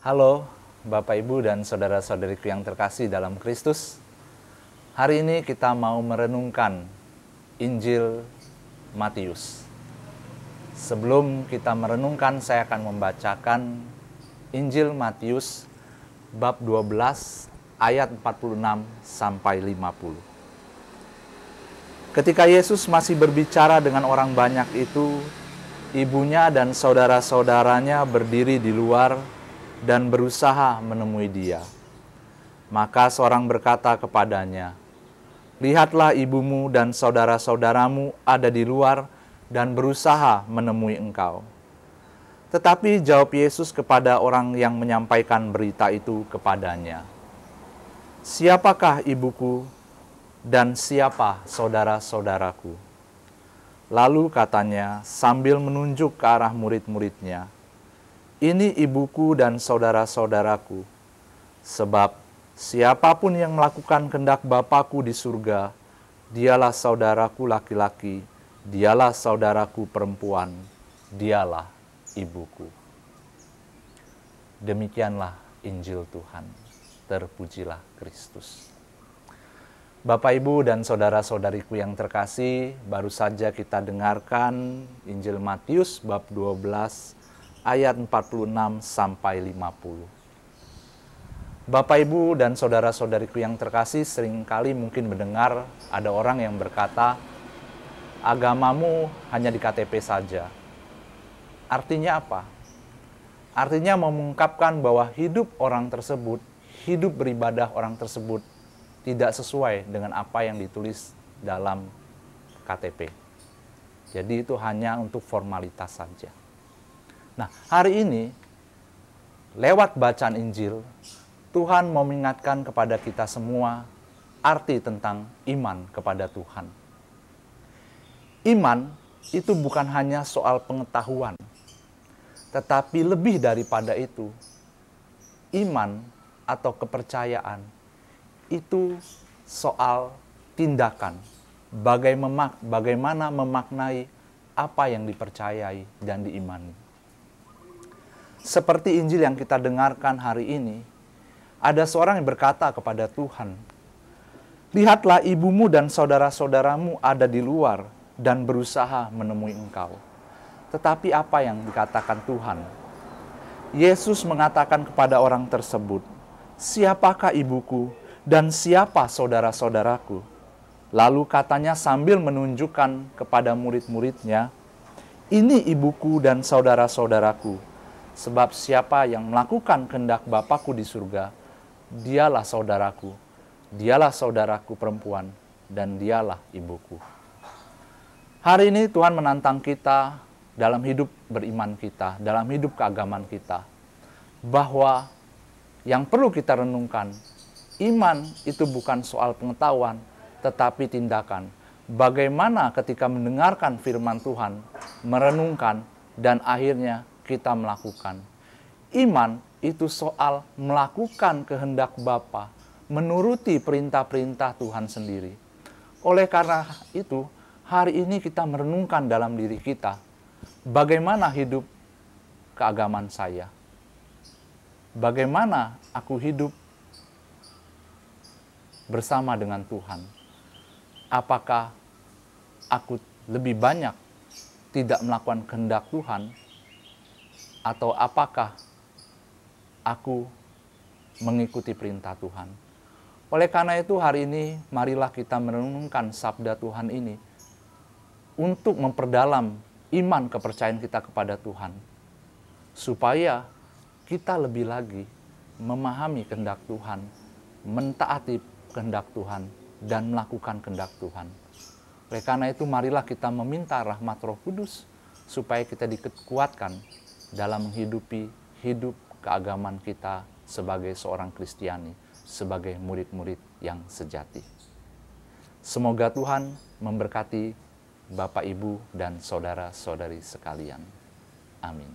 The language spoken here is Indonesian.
Halo Bapak Ibu dan saudara-saudariku yang terkasih dalam Kristus. Hari ini kita mau merenungkan Injil Matius. Sebelum kita merenungkan, saya akan membacakan Injil Matius bab 12 ayat 46 sampai 50. Ketika Yesus masih berbicara dengan orang banyak itu, ibunya dan saudara-saudaranya berdiri di luar dan berusaha menemui dia. Maka seorang berkata kepadanya, "Lihatlah, ibumu dan saudara-saudaramu ada di luar dan berusaha menemui engkau." Tetapi jawab Yesus kepada orang yang menyampaikan berita itu kepadanya, "Siapakah ibuku dan siapa saudara-saudaraku?" Lalu katanya sambil menunjuk ke arah murid-muridnya, "Ini ibuku dan saudara-saudaraku, sebab siapapun yang melakukan kehendak Bapa-Ku di surga, dialah saudaraku laki-laki, dialah saudaraku perempuan, dialah ibuku." Demikianlah Injil Tuhan. Terpujilah Kristus. Bapak, Ibu, dan saudara-saudariku yang terkasih, baru saja kita dengarkan Injil Matius bab 12 ayat 46 sampai 50. Bapak, Ibu, dan saudara-saudariku yang terkasih, seringkali mungkin mendengar ada orang yang berkata, "Agamamu hanya di KTP saja." Artinya apa? Artinya mengungkapkan bahwa hidup orang tersebut, hidup beribadah orang tersebut tidak sesuai dengan apa yang ditulis dalam KTP. Jadi itu hanya untuk formalitas saja. Nah, hari ini, lewat bacaan Injil, Tuhan mau mengingatkan kepada kita semua arti tentang iman kepada Tuhan. Iman itu bukan hanya soal pengetahuan, tetapi lebih daripada itu, iman atau kepercayaan itu soal tindakan, bagaimana memaknai apa yang dipercayai dan diimani. Seperti Injil yang kita dengarkan hari ini, ada seorang yang berkata kepada Tuhan, "Lihatlah, ibumu dan saudara-saudaramu ada di luar dan berusaha menemui engkau." Tetapi apa yang dikatakan Tuhan? Yesus mengatakan kepada orang tersebut, "Siapakah ibuku dan siapa saudara-saudaraku?" Lalu katanya sambil menunjukkan kepada murid-muridnya, "Ini ibuku dan saudara-saudaraku. Sebab siapa yang melakukan kehendak Bapa-Ku di surga, dialah saudaraku perempuan, dan dialah ibuku." Hari ini Tuhan menantang kita dalam hidup beriman kita, dalam hidup keagamaan kita, bahwa yang perlu kita renungkan, iman itu bukan soal pengetahuan, tetapi tindakan. Bagaimana ketika mendengarkan firman Tuhan, merenungkan, dan akhirnya kita melakukan. Iman itu soal melakukan kehendak Bapa, menuruti perintah-perintah Tuhan sendiri. Oleh karena itu, hari ini kita merenungkan dalam diri kita, bagaimana hidup keagamaan saya? Bagaimana aku hidup bersama dengan Tuhan? Apakah aku lebih banyak tidak melakukan kehendak Tuhan? Atau apakah aku mengikuti perintah Tuhan? Oleh karena itu hari ini marilah kita merenungkan sabda Tuhan ini untuk memperdalam iman kepercayaan kita kepada Tuhan, supaya kita lebih lagi memahami kehendak Tuhan, mentaati kehendak Tuhan, dan melakukan kehendak Tuhan. Oleh karena itu marilah kita meminta rahmat Roh Kudus supaya kita dikuatkan dalam menghidupi hidup keagamaan kita sebagai seorang Kristiani, sebagai murid-murid yang sejati. Semoga Tuhan memberkati Bapak, Ibu, dan saudara-saudari sekalian. Amin.